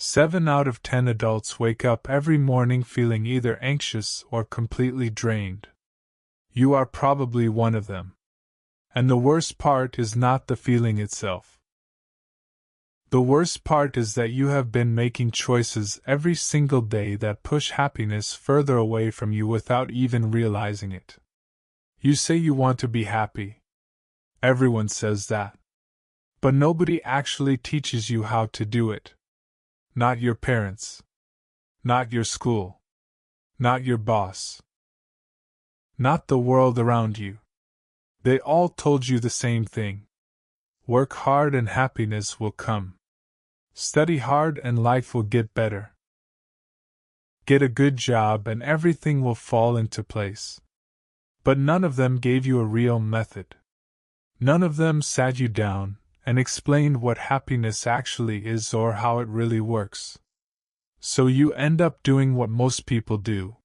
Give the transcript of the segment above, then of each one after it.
7 out of 10 adults wake up every morning feeling either anxious or completely drained. You are probably one of them. And the worst part is not the feeling itself. The worst part is that you have been making choices every single day that push happiness further away from you without even realizing it. You say you want to be happy. Everyone says that. But nobody actually teaches you how to do it. Not your parents. Not your school. Not your boss. Not the world around you. They all told you the same thing. Work hard and happiness will come. Study hard and life will get better. Get a good job and everything will fall into place. But none of them gave you a real method. None of them sat you down and explained what happiness actually is or how it really works. So you end up doing what most people do.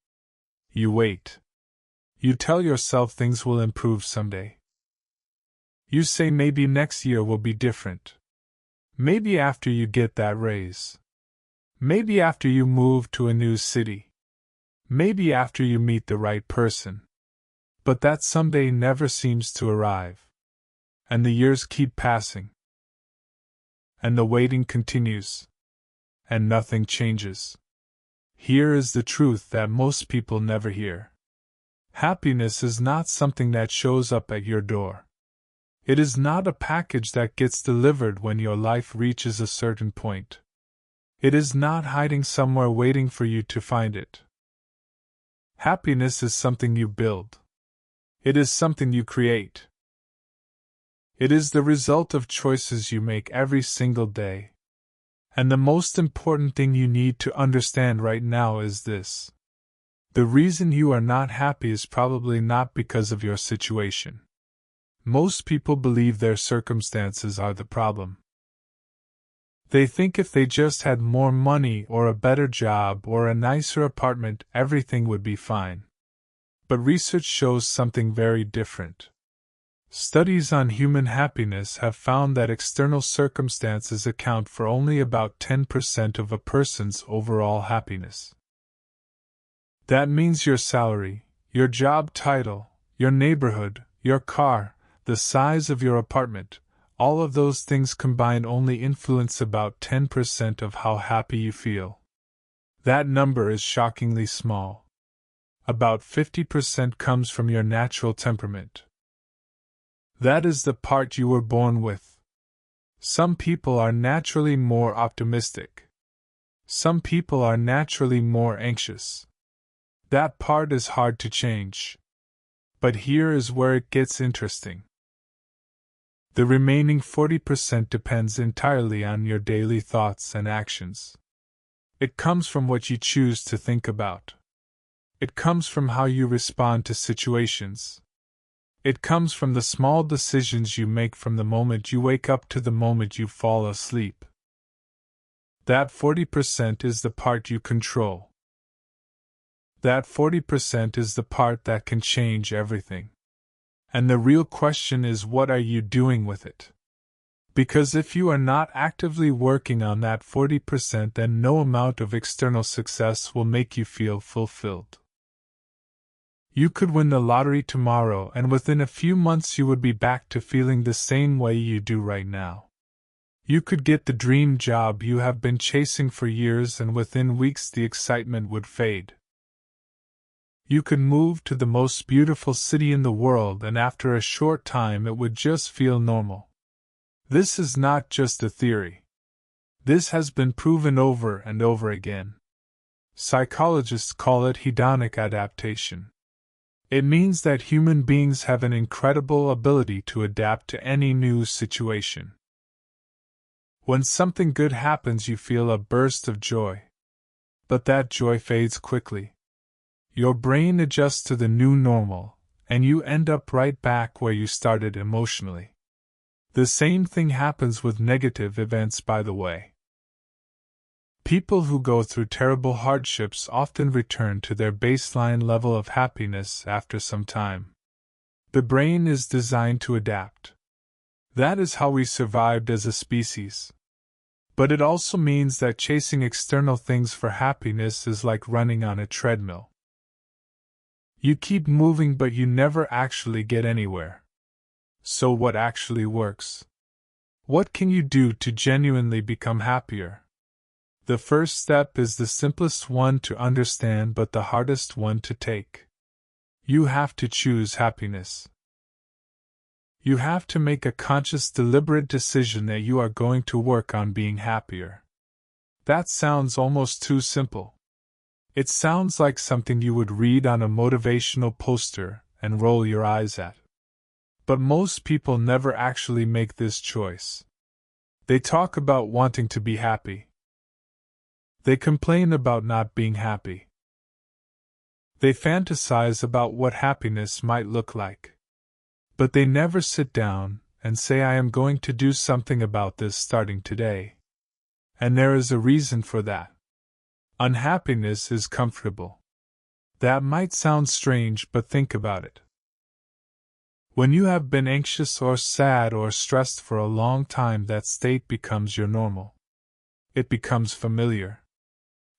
You wait. You tell yourself things will improve someday. You say maybe next year will be different. Maybe after you get that raise. Maybe after you move to a new city. Maybe after you meet the right person. But that someday never seems to arrive. And the years keep passing. And the waiting continues. And nothing changes. Here is the truth that most people never hear. Happiness is not something that shows up at your door. It is not a package that gets delivered when your life reaches a certain point. It is not hiding somewhere waiting for you to find it. Happiness is something you build. It is something you create. It is the result of choices you make every single day. And the most important thing you need to understand right now is this. The reason you are not happy is probably not because of your situation. Most people believe their circumstances are the problem. They think if they just had more money or a better job or a nicer apartment, everything would be fine. But research shows something very different. Studies on human happiness have found that external circumstances account for only about 10% of a person's overall happiness. That means your salary, your job title, your neighborhood, your car, the size of your apartment, all of those things combined only influence about 10% of how happy you feel. That number is shockingly small. About 50% comes from your natural temperament. That is the part you were born with. Some people are naturally more optimistic. Some people are naturally more anxious. That part is hard to change. But here is where it gets interesting. The remaining 40% depends entirely on your daily thoughts and actions. It comes from what you choose to think about. It comes from how you respond to situations. It comes from the small decisions you make from the moment you wake up to the moment you fall asleep. That 40% is the part you control. That 40% is the part that can change everything. And the real question is, what are you doing with it? Because if you are not actively working on that 40%, then no amount of external success will make you feel fulfilled. You could win the lottery tomorrow, and within a few months you would be back to feeling the same way you do right now. You could get the dream job you have been chasing for years, and within weeks the excitement would fade. You could move to the most beautiful city in the world, and after a short time it would just feel normal. This is not just a theory. This has been proven over and over again. Psychologists call it hedonic adaptation. It means that human beings have an incredible ability to adapt to any new situation. When something good happens, you feel a burst of joy. But that joy fades quickly. Your brain adjusts to the new normal, and you end up right back where you started emotionally. The same thing happens with negative events, by the way. People who go through terrible hardships often return to their baseline level of happiness after some time. The brain is designed to adapt. That is how we survived as a species. But it also means that chasing external things for happiness is like running on a treadmill. You keep moving, but you never actually get anywhere. So what actually works? What can you do to genuinely become happier? The first step is the simplest one to understand but the hardest one to take. You have to choose happiness. You have to make a conscious, deliberate decision that you are going to work on being happier. That sounds almost too simple. It sounds like something you would read on a motivational poster and roll your eyes at. But most people never actually make this choice. They talk about wanting to be happy. They complain about not being happy. They fantasize about what happiness might look like. But they never sit down and say, I am going to do something about this starting today. And there is a reason for that. Unhappiness is comfortable. That might sound strange, but think about it. When you have been anxious or sad or stressed for a long time, that state becomes your normal. It becomes familiar.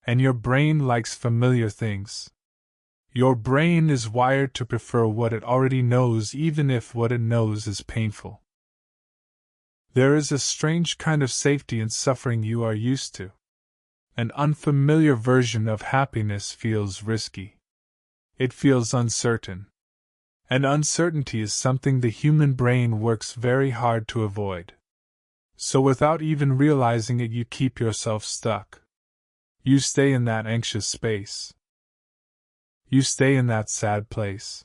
And your brain likes familiar things. Your brain is wired to prefer what it already knows, even if what it knows is painful. There is a strange kind of safety in suffering you are used to. An unfamiliar version of happiness feels risky. It feels uncertain. And uncertainty is something the human brain works very hard to avoid. So without even realizing it, you keep yourself stuck. You stay in that anxious space. You stay in that sad place.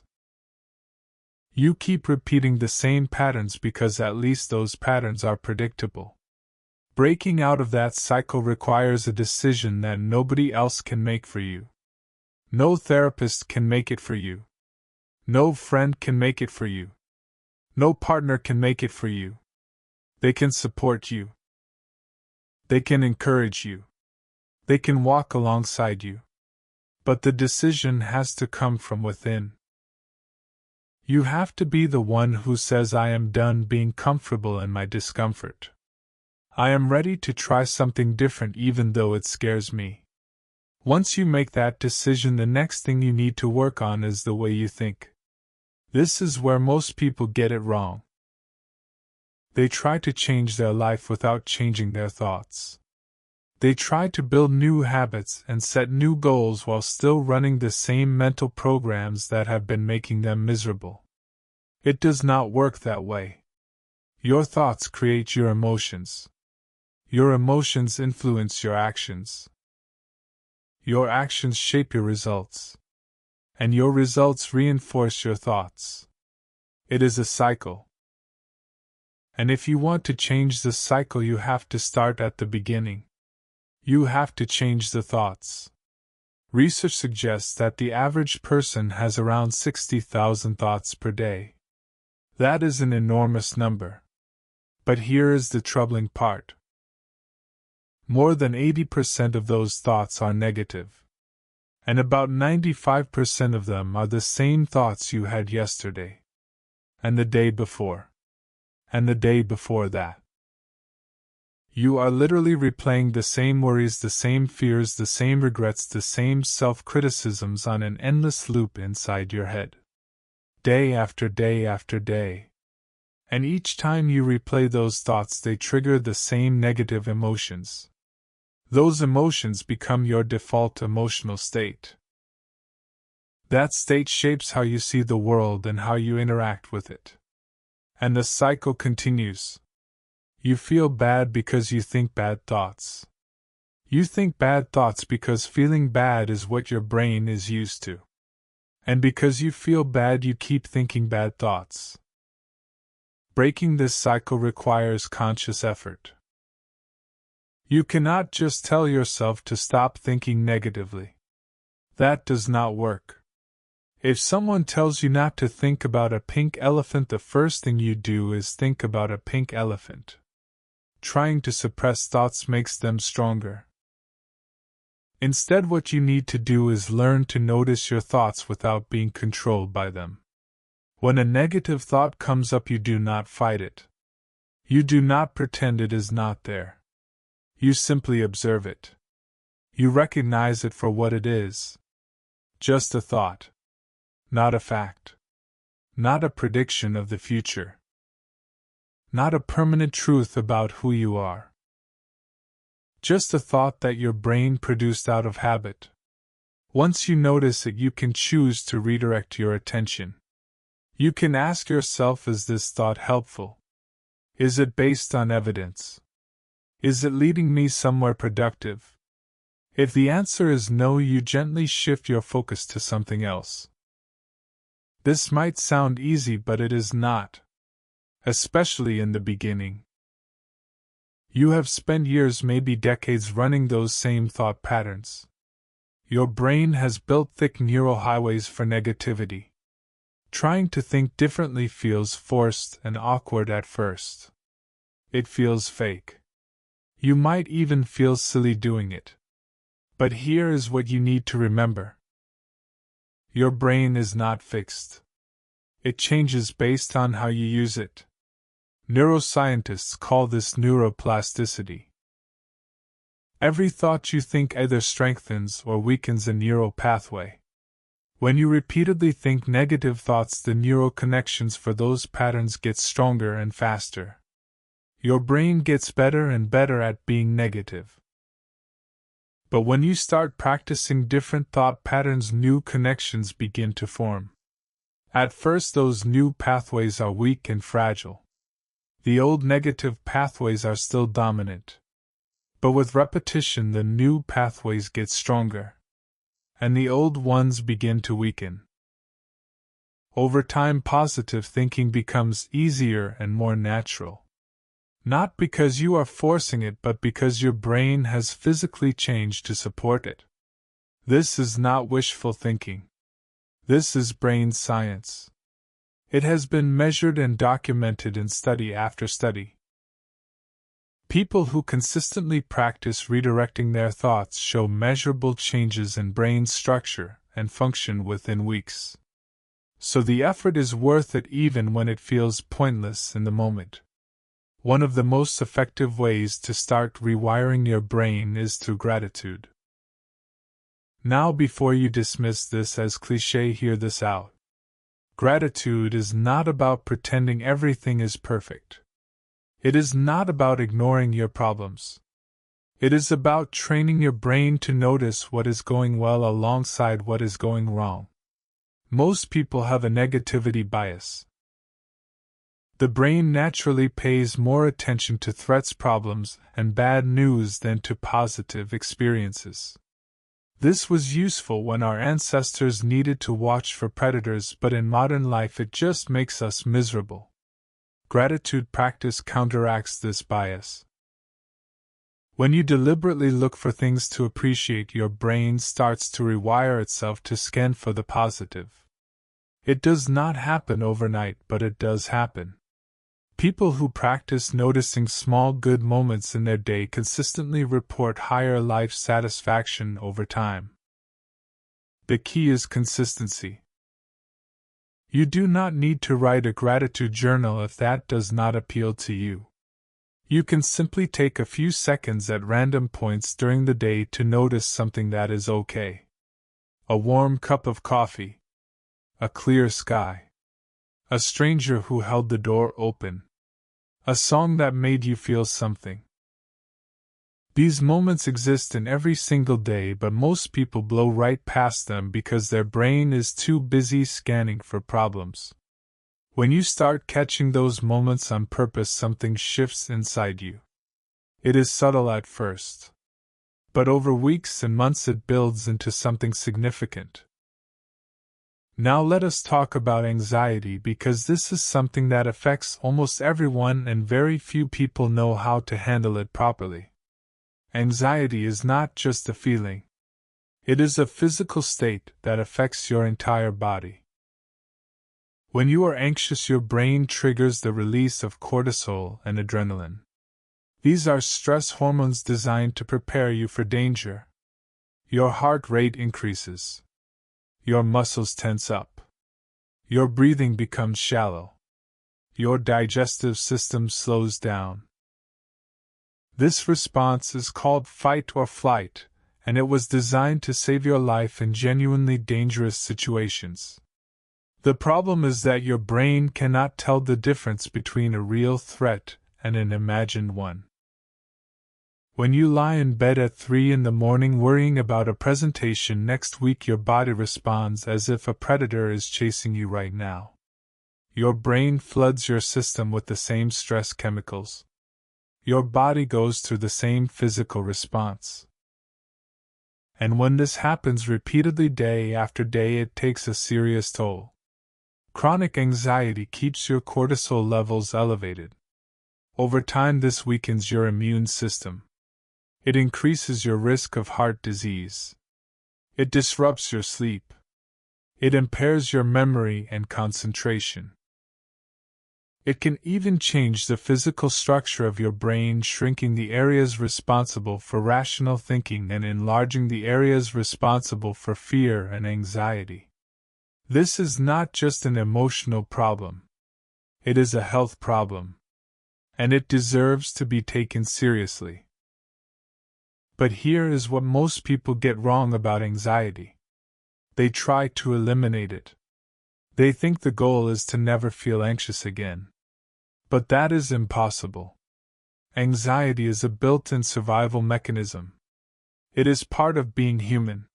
You keep repeating the same patterns because at least those patterns are predictable. Breaking out of that cycle requires a decision that nobody else can make for you. No therapist can make it for you. No friend can make it for you. No partner can make it for you. They can support you. They can encourage you. They can walk alongside you. But the decision has to come from within. You have to be the one who says, I am done being comfortable in my discomfort. I am ready to try something different even though it scares me. Once you make that decision, the next thing you need to work on is the way you think. This is where most people get it wrong. They try to change their life without changing their thoughts. They try to build new habits and set new goals while still running the same mental programs that have been making them miserable. It does not work that way. Your thoughts create your emotions. Your emotions influence your actions. Your actions shape your results. And your results reinforce your thoughts. It is a cycle. And if you want to change the cycle, you have to start at the beginning. You have to change the thoughts. Research suggests that the average person has around 60,000 thoughts per day. That is an enormous number. But here is the troubling part. More than 80% of those thoughts are negative. And about 95% of them are the same thoughts you had yesterday. And the day before. And the day before that. You are literally replaying the same worries, the same fears, the same regrets, the same self-criticisms on an endless loop inside your head. Day after day after day. And each time you replay those thoughts, they trigger the same negative emotions. Those emotions become your default emotional state. That state shapes how you see the world and how you interact with it. And the cycle continues. You feel bad because you think bad thoughts. You think bad thoughts because feeling bad is what your brain is used to. And because you feel bad, you keep thinking bad thoughts. Breaking this cycle requires conscious effort. You cannot just tell yourself to stop thinking negatively. That does not work. If someone tells you not to think about a pink elephant, the first thing you do is think about a pink elephant. Trying to suppress thoughts makes them stronger. Instead, what you need to do is learn to notice your thoughts without being controlled by them. When a negative thought comes up, you do not fight it. You do not pretend it is not there. You simply observe it. You recognize it for what it is. Just a thought. Not a fact. Not a prediction of the future. Not a permanent truth about who you are. Just a thought that your brain produced out of habit. Once you notice it, you can choose to redirect your attention. You can ask yourself, is this thought helpful? Is it based on evidence? Is it leading me somewhere productive? If the answer is no, you gently shift your focus to something else. This might sound easy, but it is not. Especially in the beginning. You have spent years, maybe decades, running those same thought patterns. Your brain has built thick neural highways for negativity. Trying to think differently feels forced and awkward at first. It feels fake. You might even feel silly doing it. But here is what you need to remember. Your brain is not fixed. It changes based on how you use it. Neuroscientists call this neuroplasticity. Every thought you think either strengthens or weakens a neural pathway. When you repeatedly think negative thoughts, the neural connections for those patterns get stronger and faster. Your brain gets better and better at being negative. But when you start practicing different thought patterns, new connections begin to form. At first, those new pathways are weak and fragile. The old negative pathways are still dominant. But with repetition, the new pathways get stronger, and the old ones begin to weaken. Over time, positive thinking becomes easier and more natural. Not because you are forcing it, but because your brain has physically changed to support it. This is not wishful thinking. This is brain science. It has been measured and documented in study after study. People who consistently practice redirecting their thoughts show measurable changes in brain structure and function within weeks. So the effort is worth it even when it feels pointless in the moment. One of the most effective ways to start rewiring your brain is through gratitude. Now, before you dismiss this as cliché, hear this out. Gratitude is not about pretending everything is perfect. It is not about ignoring your problems. It is about training your brain to notice what is going well alongside what is going wrong. Most people have a negativity bias. The brain naturally pays more attention to threats, problems, and bad news than to positive experiences. This was useful when our ancestors needed to watch for predators, but in modern life it just makes us miserable. Gratitude practice counteracts this bias. When you deliberately look for things to appreciate, your brain starts to rewire itself to scan for the positive. It does not happen overnight, but it does happen. People who practice noticing small good moments in their day consistently report higher life satisfaction over time. The key is consistency. You do not need to write a gratitude journal if that does not appeal to you. You can simply take a few seconds at random points during the day to notice something that is okay. A warm cup of coffee. A clear sky. A stranger who held the door open. A song that made you feel something. These moments exist in every single day, but most people blow right past them because their brain is too busy scanning for problems. When you start catching those moments on purpose, something shifts inside you. It is subtle at first, but over weeks and months it builds into something significant. Now let us talk about anxiety, because this is something that affects almost everyone and very few people know how to handle it properly. Anxiety is not just a feeling. It is a physical state that affects your entire body. When you are anxious, your brain triggers the release of cortisol and adrenaline. These are stress hormones designed to prepare you for danger. Your heart rate increases. Your muscles tense up. Your breathing becomes shallow. Your digestive system slows down. This response is called fight or flight, and it was designed to save your life in genuinely dangerous situations. The problem is that your brain cannot tell the difference between a real threat and an imagined one. When you lie in bed at 3 in the morning worrying about a presentation next week, your body responds as if a predator is chasing you right now. Your brain floods your system with the same stress chemicals. Your body goes through the same physical response. And when this happens repeatedly day after day, it takes a serious toll. Chronic anxiety keeps your cortisol levels elevated. Over time, this weakens your immune system. It increases your risk of heart disease. It disrupts your sleep. It impairs your memory and concentration. It can even change the physical structure of your brain, shrinking the areas responsible for rational thinking and enlarging the areas responsible for fear and anxiety. This is not just an emotional problem. It is a health problem. And it deserves to be taken seriously. But here is what most people get wrong about anxiety. They try to eliminate it. They think the goal is to never feel anxious again. But that is impossible. Anxiety is a built-in survival mechanism. It is part of being human.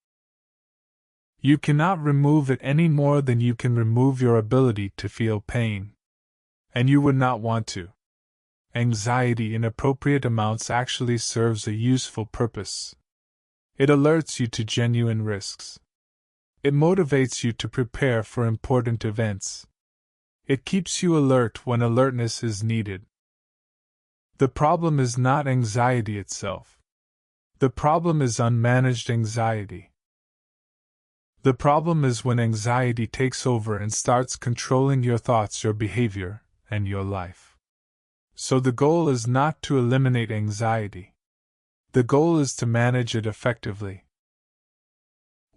You cannot remove it any more than you can remove your ability to feel pain. And you would not want to. Anxiety in appropriate amounts actually serves a useful purpose. It alerts you to genuine risks. It motivates you to prepare for important events. It keeps you alert when alertness is needed. The problem is not anxiety itself. The problem is unmanaged anxiety. The problem is when anxiety takes over and starts controlling your thoughts, your behavior, and your life. So the goal is not to eliminate anxiety. The goal is to manage it effectively.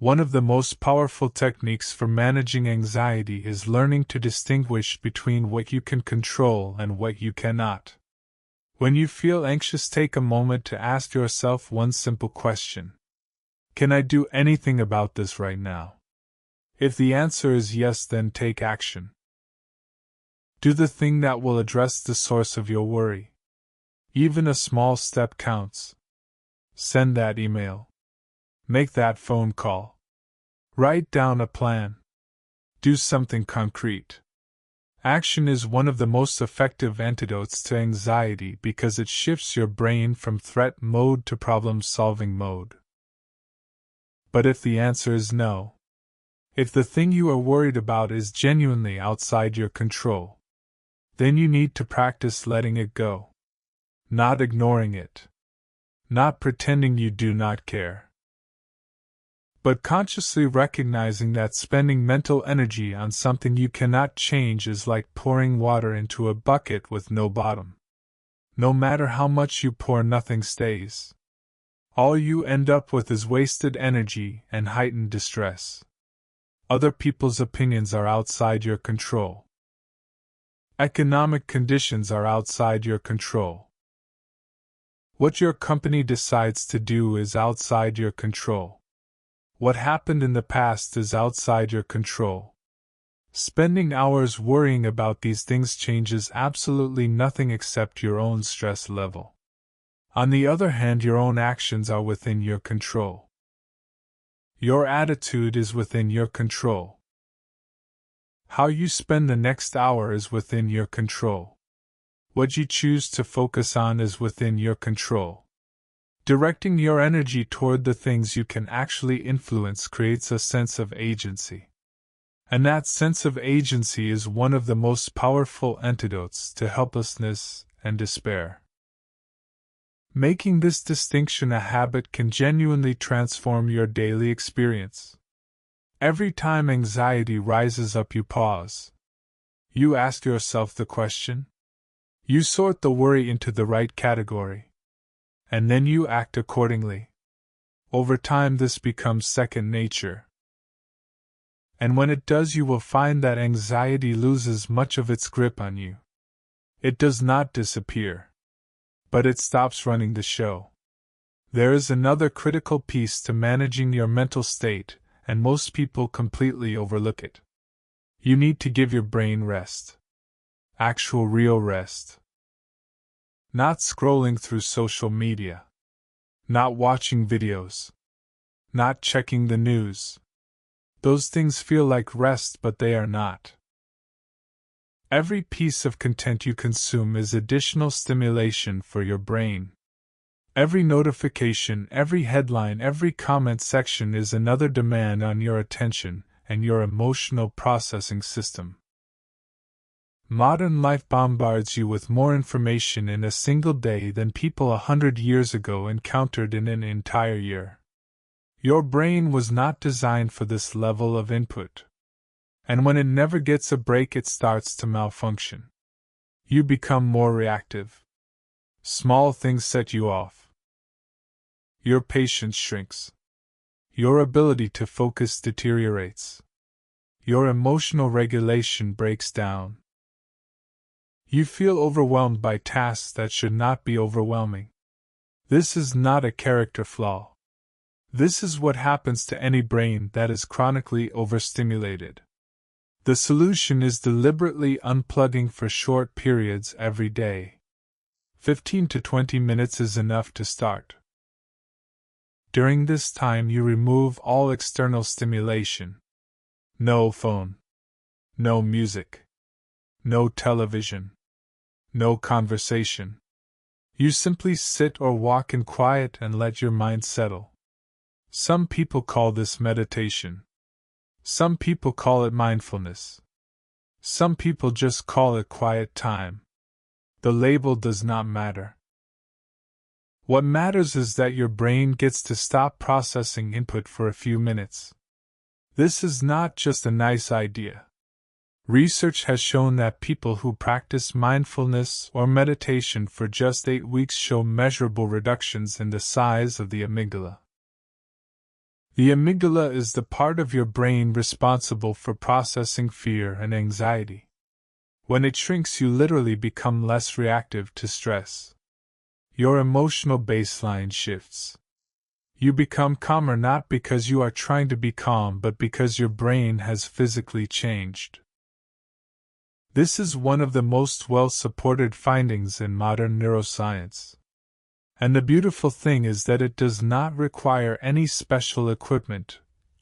One of the most powerful techniques for managing anxiety is learning to distinguish between what you can control and what you cannot. When you feel anxious, take a moment to ask yourself one simple question. Can I do anything about this right now? If the answer is yes, then take action. Do the thing that will address the source of your worry. Even a small step counts. Send that email. Make that phone call. Write down a plan. Do something concrete. Action is one of the most effective antidotes to anxiety because it shifts your brain from threat mode to problem-solving mode. But if the answer is no, if the thing you are worried about is genuinely outside your control, then you need to practice letting it go. Not ignoring it. Not pretending you do not care. But consciously recognizing that spending mental energy on something you cannot change is like pouring water into a bucket with no bottom. No matter how much you pour, nothing stays. All you end up with is wasted energy and heightened distress. Other people's opinions are outside your control. Economic conditions are outside your control. What your company decides to do is outside your control. What happened in the past is outside your control. Spending hours worrying about these things changes absolutely nothing except your own stress level. On the other hand, your own actions are within your control. Your attitude is within your control. How you spend the next hour is within your control. What you choose to focus on is within your control. Directing your energy toward the things you can actually influence creates a sense of agency. And that sense of agency is one of the most powerful antidotes to helplessness and despair. Making this distinction a habit can genuinely transform your daily experience. Every time anxiety rises up, you pause. You ask yourself the question. You sort the worry into the right category. And then you act accordingly. Over time, this becomes second nature. And when it does, you will find that anxiety loses much of its grip on you. It does not disappear. but it stops running the show. There is another critical piece to managing your mental state, and most people completely overlook it. You need to give your brain rest. Actual real rest. Not scrolling through social media. Not watching videos. Not checking the news. Those things feel like rest, but they are not. Every piece of content you consume is additional stimulation for your brain. Every notification, every headline, every comment section is another demand on your attention and your emotional processing system. Modern life bombards you with more information in a single day than people 100 years ago encountered in an entire year. Your brain was not designed for this level of input. And when it never gets a break, it starts to malfunction. You become more reactive. Small things set you off. Your patience shrinks. Your ability to focus deteriorates. Your emotional regulation breaks down. You feel overwhelmed by tasks that should not be overwhelming. This is not a character flaw. This is what happens to any brain that is chronically overstimulated. The solution is deliberately unplugging for short periods every day. 15 to 20 minutes is enough to start. During this time, you remove all external stimulation. No phone. No music. No television. No conversation. You simply sit or walk in quiet and let your mind settle. Some people call this meditation. Some people call it mindfulness. Some people just call it quiet time. The label does not matter. What matters is that your brain gets to stop processing input for a few minutes. This is not just a nice idea. Research has shown that people who practice mindfulness or meditation for just 8 weeks show measurable reductions in the size of the amygdala. The amygdala is the part of your brain responsible for processing fear and anxiety. When it shrinks, you literally become less reactive to stress. Your emotional baseline shifts. You become calmer not because you are trying to be calm, but because your brain has physically changed. This is one of the most well-supported findings in modern neuroscience. And the beautiful thing is that it does not require any special equipment,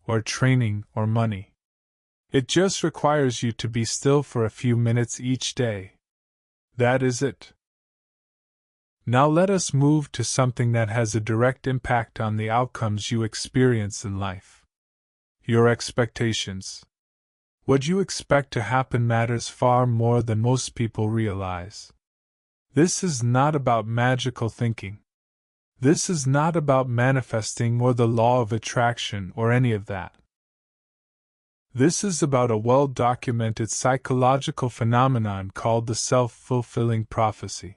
or training, or money. It just requires you to be still for a few minutes each day. That is it. Now let us move to something that has a direct impact on the outcomes you experience in life. Your expectations. What you expect to happen matters far more than most people realize. This is not about magical thinking. This is not about manifesting or the law of attraction or any of that. This is about a well-documented psychological phenomenon called the self-fulfilling prophecy.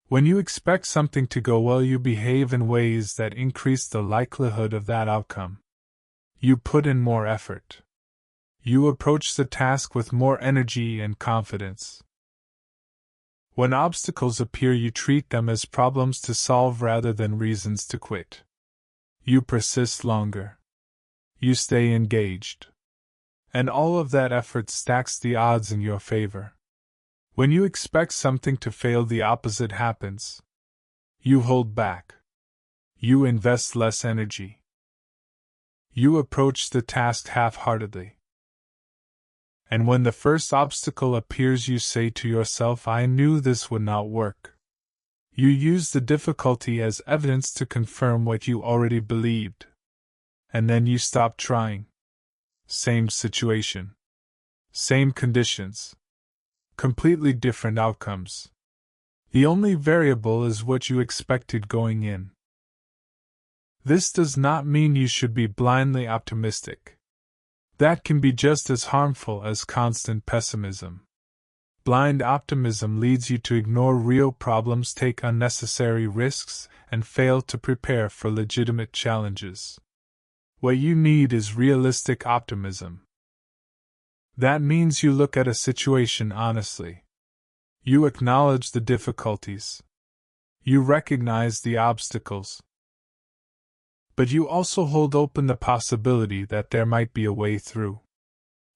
When you expect something to go well, you behave in ways that increase the likelihood of that outcome. You put in more effort. You approach the task with more energy and confidence. When obstacles appear, you treat them as problems to solve rather than reasons to quit. You persist longer. You stay engaged. And all of that effort stacks the odds in your favor. When you expect something to fail, the opposite happens. You hold back. You invest less energy. You approach the task half-heartedly. And when the first obstacle appears, you say to yourself, "I knew this would not work." You use the difficulty as evidence to confirm what you already believed. And then you stop trying. Same situation. Same conditions. Completely different outcomes. The only variable is what you expected going in. This does not mean you should be blindly optimistic. That can be just as harmful as constant pessimism. Blind optimism leads you to ignore real problems, take unnecessary risks, and fail to prepare for legitimate challenges. What you need is realistic optimism. That means you look at a situation honestly. You acknowledge the difficulties. You recognize the obstacles. But you also hold open the possibility that there might be a way through.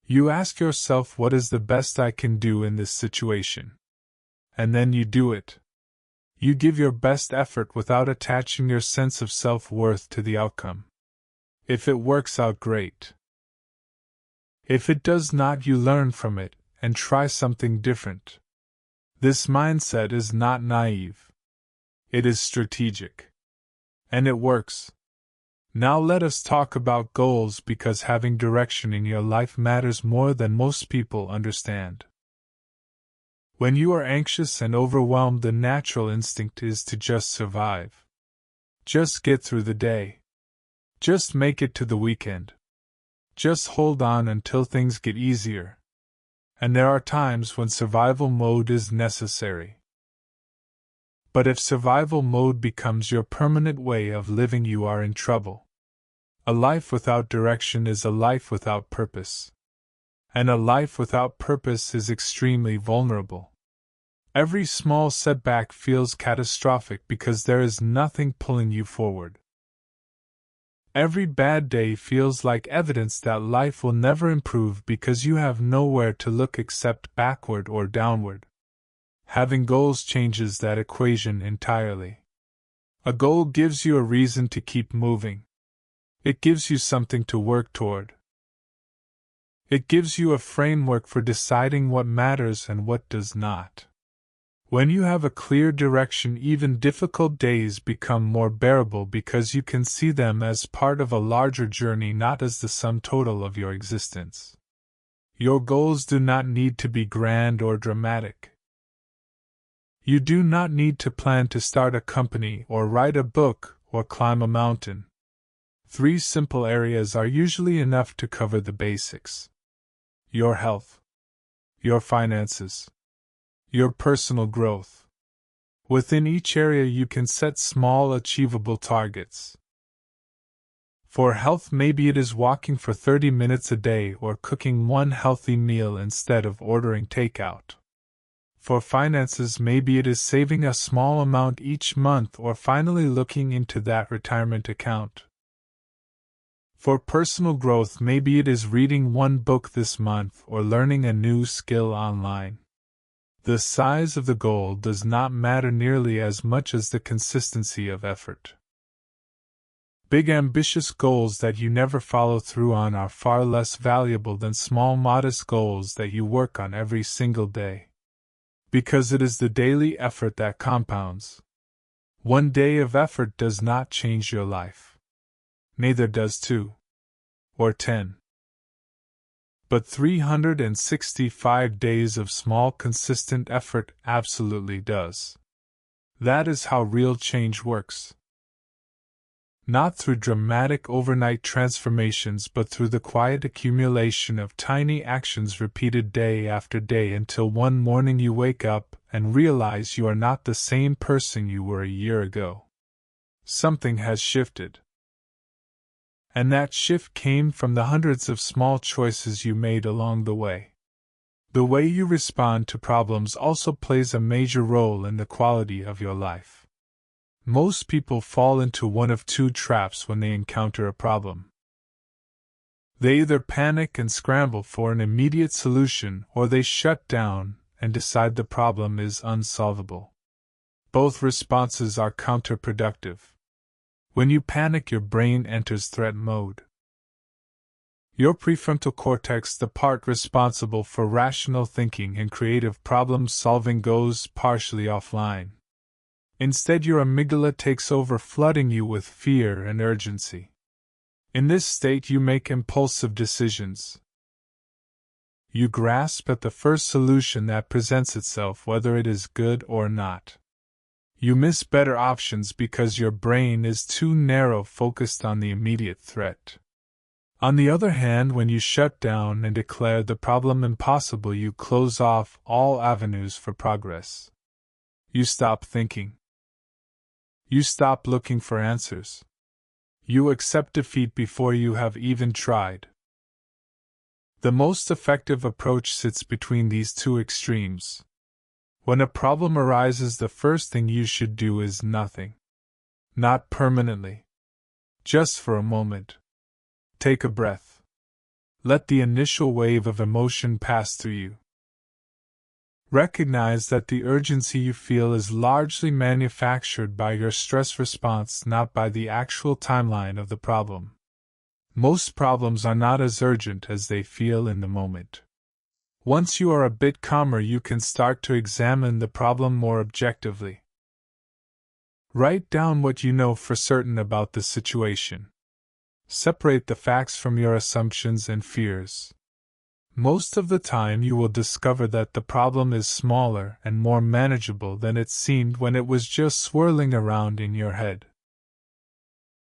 You ask yourself, what is the best I can do in this situation? And then you do it. You give your best effort without attaching your sense of self-worth to the outcome. If it works out, great. If it does not, you learn from it and try something different. This mindset is not naive. It is strategic. And it works. Now let us talk about goals, because having direction in your life matters more than most people understand. When you are anxious and overwhelmed, the natural instinct is to just survive. Just get through the day. Just make it to the weekend. Just hold on until things get easier. And there are times when survival mode is necessary. But if survival mode becomes your permanent way of living, you are in trouble. A life without direction is a life without purpose. And a life without purpose is extremely vulnerable. Every small setback feels catastrophic because there is nothing pulling you forward. Every bad day feels like evidence that life will never improve because you have nowhere to look except backward or downward. Having goals changes that equation entirely. A goal gives you a reason to keep moving. It gives you something to work toward. It gives you a framework for deciding what matters and what does not. When you have a clear direction, even difficult days become more bearable because you can see them as part of a larger journey, not as the sum total of your existence. Your goals do not need to be grand or dramatic. You do not need to plan to start a company or write a book or climb a mountain. 3 simple areas are usually enough to cover the basics: your health, your finances, your personal growth. Within each area, you can set small, achievable targets. For health, maybe it is walking for 30 minutes a day or cooking one healthy meal instead of ordering takeout. For finances, maybe it is saving a small amount each month or finally looking into that retirement account. For personal growth, maybe it is reading one book this month or learning a new skill online. The size of the goal does not matter nearly as much as the consistency of effort. Big ambitious goals that you never follow through on are far less valuable than small modest goals that you work on every single day. Because it is the daily effort that compounds. One day of effort does not change your life. Neither does 2 or 10. But 365 days of small consistent effort absolutely does. That is how real change works. Not through dramatic overnight transformations, but through the quiet accumulation of tiny actions repeated day after day until one morning you wake up and realize you are not the same person you were a year ago. Something has shifted. And that shift came from the hundreds of small choices you made along the way. The way you respond to problems also plays a major role in the quality of your life. Most people fall into one of 2 traps when they encounter a problem. They either panic and scramble for an immediate solution, or they shut down and decide the problem is unsolvable. Both responses are counterproductive. When you panic, your brain enters threat mode. Your prefrontal cortex, the part responsible for rational thinking and creative problem solving, goes partially offline. Instead, your amygdala takes over, flooding you with fear and urgency. In this state, you make impulsive decisions. You grasp at the first solution that presents itself, whether it is good or not. You miss better options because your brain is too narrow, focused on the immediate threat. On the other hand, when you shut down and declare the problem impossible, you close off all avenues for progress. You stop thinking. You stop looking for answers. You accept defeat before you have even tried. The most effective approach sits between these 2 extremes. When a problem arises, the first thing you should do is nothing. Not permanently. Just for a moment. Take a breath. Let the initial wave of emotion pass through you. Recognize that the urgency you feel is largely manufactured by your stress response, not by the actual timeline of the problem. Most problems are not as urgent as they feel in the moment. Once you are a bit calmer, you can start to examine the problem more objectively. Write down what you know for certain about the situation. Separate the facts from your assumptions and fears. Most of the time you will discover that the problem is smaller and more manageable than it seemed when it was just swirling around in your head.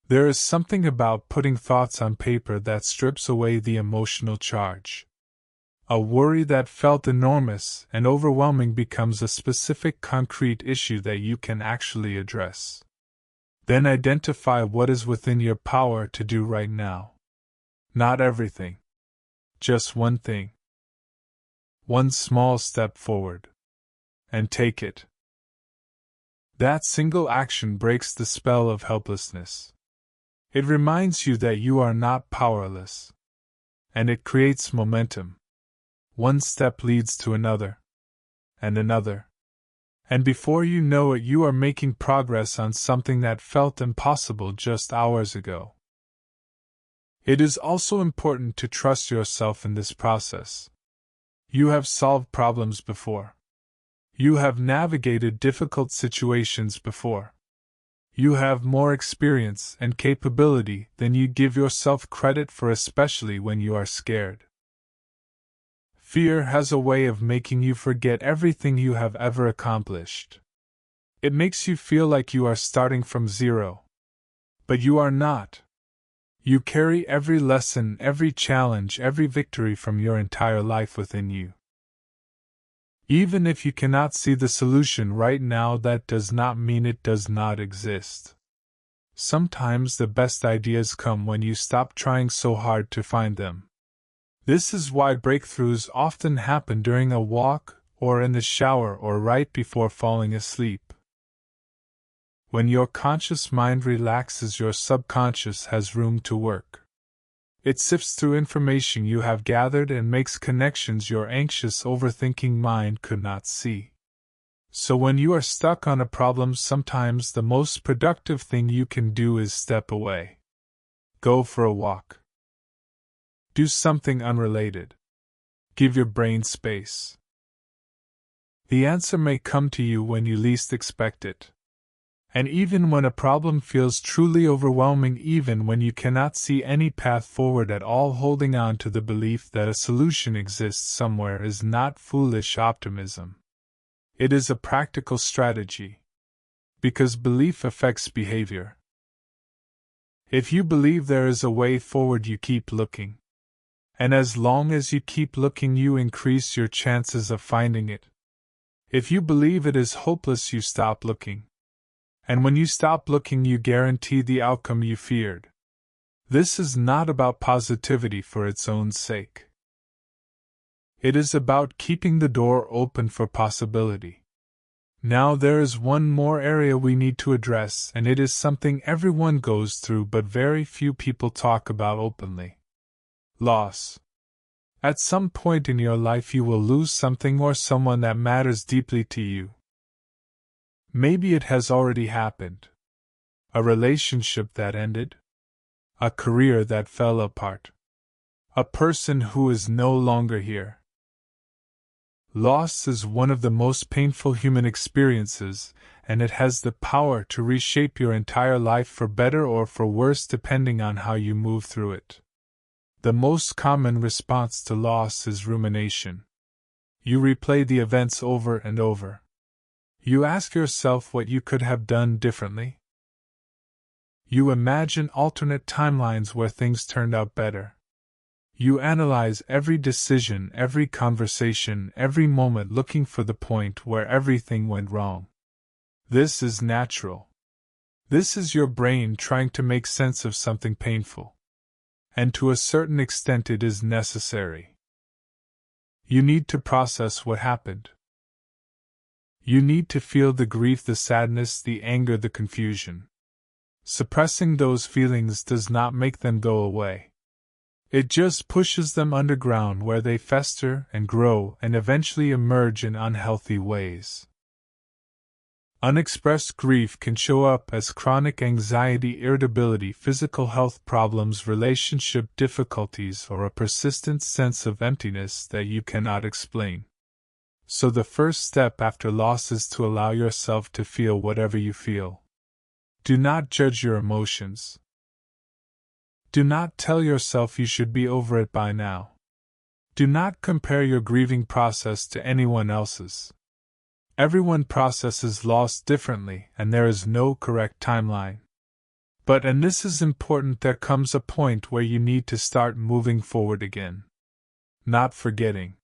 There is something about putting thoughts on paper that strips away the emotional charge. A worry that felt enormous and overwhelming becomes a specific, concrete issue that you can actually address. Then identify what is within your power to do right now. Not everything. Just one thing. One small step forward. And take it. That single action breaks the spell of helplessness. It reminds you that you are not powerless. And it creates momentum. One step leads to another. And another. And before you know it, you are making progress on something that felt impossible just hours ago. It is also important to trust yourself in this process. You have solved problems before. You have navigated difficult situations before. You have more experience and capability than you give yourself credit for, especially when you are scared. Fear has a way of making you forget everything you have ever accomplished. It makes you feel like you are starting from zero. But you are not. You carry every lesson, every challenge, every victory from your entire life within you. Even if you cannot see the solution right now, that does not mean it does not exist. Sometimes the best ideas come when you stop trying so hard to find them. This is why breakthroughs often happen during a walk, or in the shower, or right before falling asleep. When your conscious mind relaxes, your subconscious has room to work. It sifts through information you have gathered and makes connections your anxious, overthinking mind could not see. So when you are stuck on a problem, sometimes the most productive thing you can do is step away. Go for a walk. Do something unrelated. Give your brain space. The answer may come to you when you least expect it. And even when a problem feels truly overwhelming, even when you cannot see any path forward at all, holding on to the belief that a solution exists somewhere is not foolish optimism. It is a practical strategy. Because belief affects behavior. If you believe there is a way forward, you keep looking. And as long as you keep looking, you increase your chances of finding it. If you believe it is hopeless, you stop looking. And when you stop looking, you guarantee the outcome you feared. This is not about positivity for its own sake. It is about keeping the door open for possibility. Now there is one more area we need to address, and it is something everyone goes through but very few people talk about openly. Loss. At some point in your life you will lose something or someone that matters deeply to you. Maybe it has already happened. A relationship that ended. A career that fell apart. A person who is no longer here. Loss is one of the most painful human experiences, and it has the power to reshape your entire life for better or for worse depending on how you move through it. The most common response to loss is rumination. You replay the events over and over. You ask yourself what you could have done differently. You imagine alternate timelines where things turned out better. You analyze every decision, every conversation, every moment, looking for the point where everything went wrong. This is natural. This is your brain trying to make sense of something painful. And to a certain extent it is necessary. You need to process what happened. You need to feel the grief, the sadness, the anger, the confusion. Suppressing those feelings does not make them go away. It just pushes them underground where they fester and grow and eventually emerge in unhealthy ways. Unexpressed grief can show up as chronic anxiety, irritability, physical health problems, relationship difficulties, or a persistent sense of emptiness that you cannot explain. So the first step after loss is to allow yourself to feel whatever you feel. Do not judge your emotions. Do not tell yourself you should be over it by now. Do not compare your grieving process to anyone else's. Everyone processes loss differently, and there is no correct timeline. But, and this is important, there comes a point where you need to start moving forward again. Not forgetting.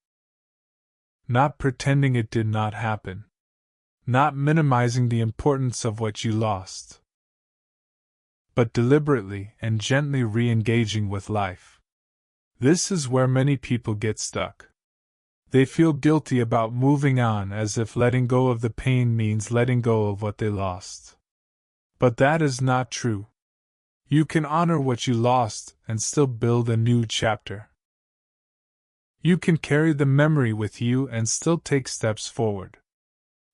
Not pretending it did not happen. Not minimizing the importance of what you lost. But deliberately and gently re-engaging with life. This is where many people get stuck. They feel guilty about moving on, as if letting go of the pain means letting go of what they lost. But that is not true. You can honor what you lost and still build a new chapter. You can carry the memory with you and still take steps forward.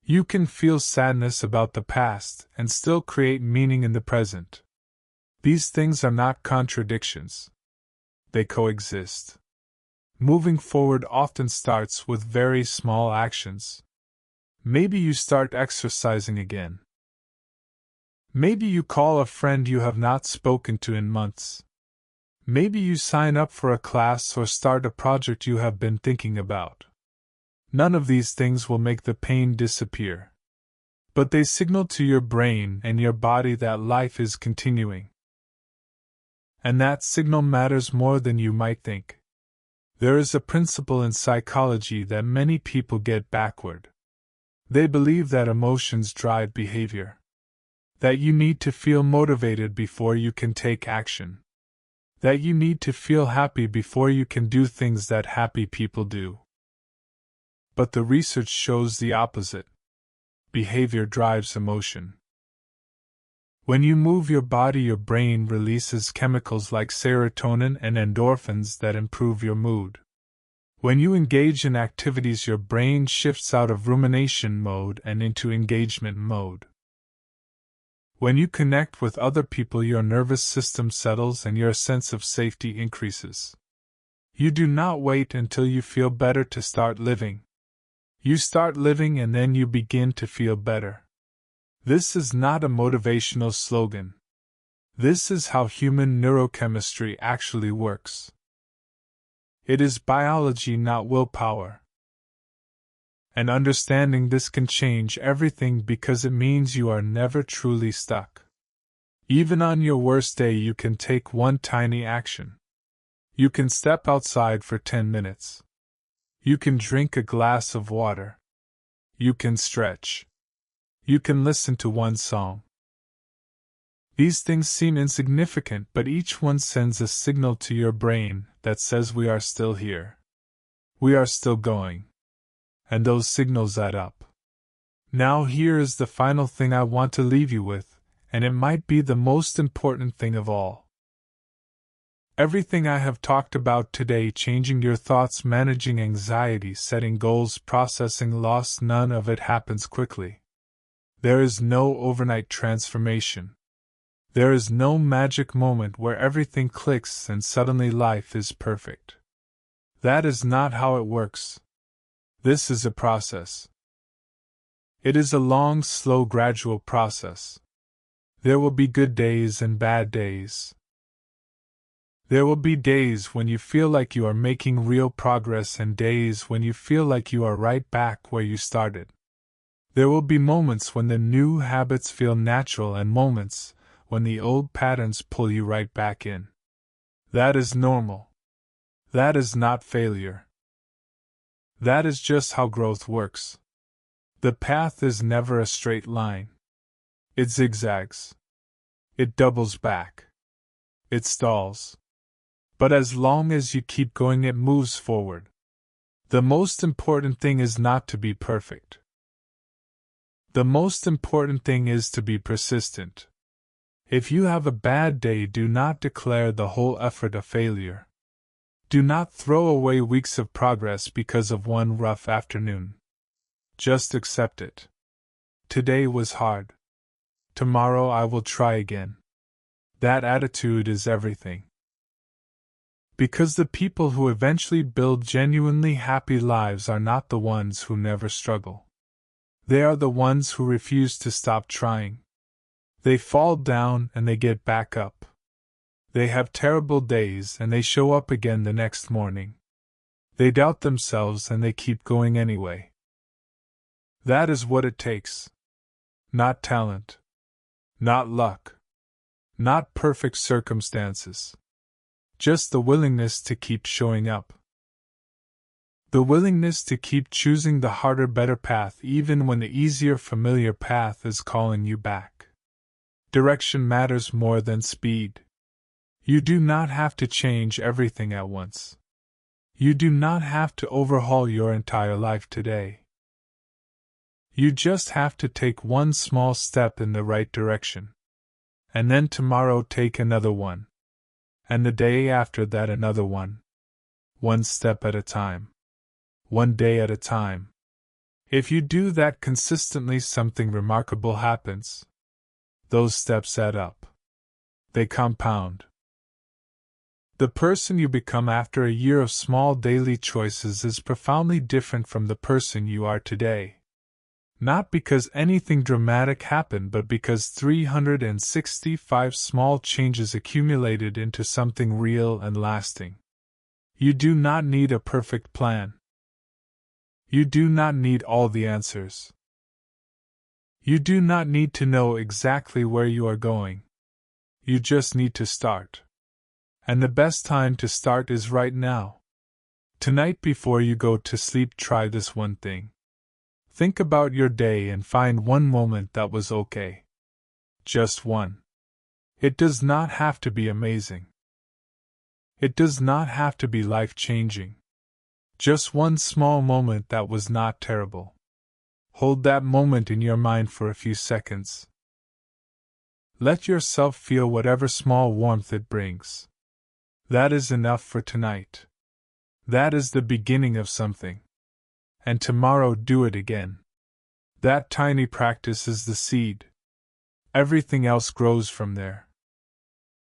You can feel sadness about the past and still create meaning in the present. These things are not contradictions. They coexist. Moving forward often starts with very small actions. Maybe you start exercising again. Maybe you call a friend you have not spoken to in months. Maybe you sign up for a class or start a project you have been thinking about. None of these things will make the pain disappear. But they signal to your brain and your body that life is continuing. And that signal matters more than you might think. There is a principle in psychology that many people get backward. They believe that emotions drive behavior. That you need to feel motivated before you can take action. That you need to feel happy before you can do things that happy people do. But the research shows the opposite. Behavior drives emotion. When you move your body, your brain releases chemicals like serotonin and endorphins that improve your mood. When you engage in activities, your brain shifts out of rumination mode and into engagement mode. When you connect with other people, your nervous system settles and your sense of safety increases. You do not wait until you feel better to start living. You start living and then you begin to feel better. This is not a motivational slogan. This is how human neurochemistry actually works. It is biology, not willpower. And understanding this can change everything because it means you are never truly stuck. Even on your worst day, you can take one tiny action. You can step outside for 10 minutes. You can drink a glass of water. You can stretch. You can listen to one song. These things seem insignificant, but each one sends a signal to your brain that says we are still here. We are still going. And those signals add up. Now here is the final thing I want to leave you with, and it might be the most important thing of all. Everything I have talked about today, changing your thoughts, managing anxiety, setting goals, processing loss, none of it happens quickly. There is no overnight transformation. There is no magic moment where everything clicks and suddenly life is perfect. That is not how it works. This is a process. It is a long, slow, gradual process. There will be good days and bad days. There will be days when you feel like you are making real progress and days when you feel like you are right back where you started. There will be moments when the new habits feel natural and moments when the old patterns pull you right back in. That is normal. That is not failure. That is just how growth works. The path is never a straight line. It zigzags. It doubles back. It stalls. But as long as you keep going, it moves forward. The most important thing is not to be perfect. The most important thing is to be persistent. If you have a bad day, do not declare the whole effort a failure. Do not throw away weeks of progress because of one rough afternoon. Just accept it. Today was hard. Tomorrow I will try again. That attitude is everything. Because the people who eventually build genuinely happy lives are not the ones who never struggle. They are the ones who refuse to stop trying. They fall down and they get back up. They have terrible days and they show up again the next morning. They doubt themselves and they keep going anyway. That is what it takes. Not talent. Not luck. Not perfect circumstances. Just the willingness to keep showing up. The willingness to keep choosing the harder, better path even when the easier, familiar path is calling you back. Direction matters more than speed. You do not have to change everything at once. You do not have to overhaul your entire life today. You just have to take one small step in the right direction. And then tomorrow take another one. And the day after that another one. One step at a time. One day at a time. If you do that consistently, something remarkable happens. Those steps add up. They compound. The person you become after a year of small daily choices is profoundly different from the person you are today. Not because anything dramatic happened, but because 365 small changes accumulated into something real and lasting. You do not need a perfect plan. You do not need all the answers. You do not need to know exactly where you are going. You just need to start. And the best time to start is right now. Tonight before you go to sleep, try this one thing. Think about your day and find one moment that was okay. Just one. It does not have to be amazing. It does not have to be life-changing. Just one small moment that was not terrible. Hold that moment in your mind for a few seconds. Let yourself feel whatever small warmth it brings. That is enough for tonight. That is the beginning of something. And tomorrow do it again. That tiny practice is the seed. Everything else grows from there.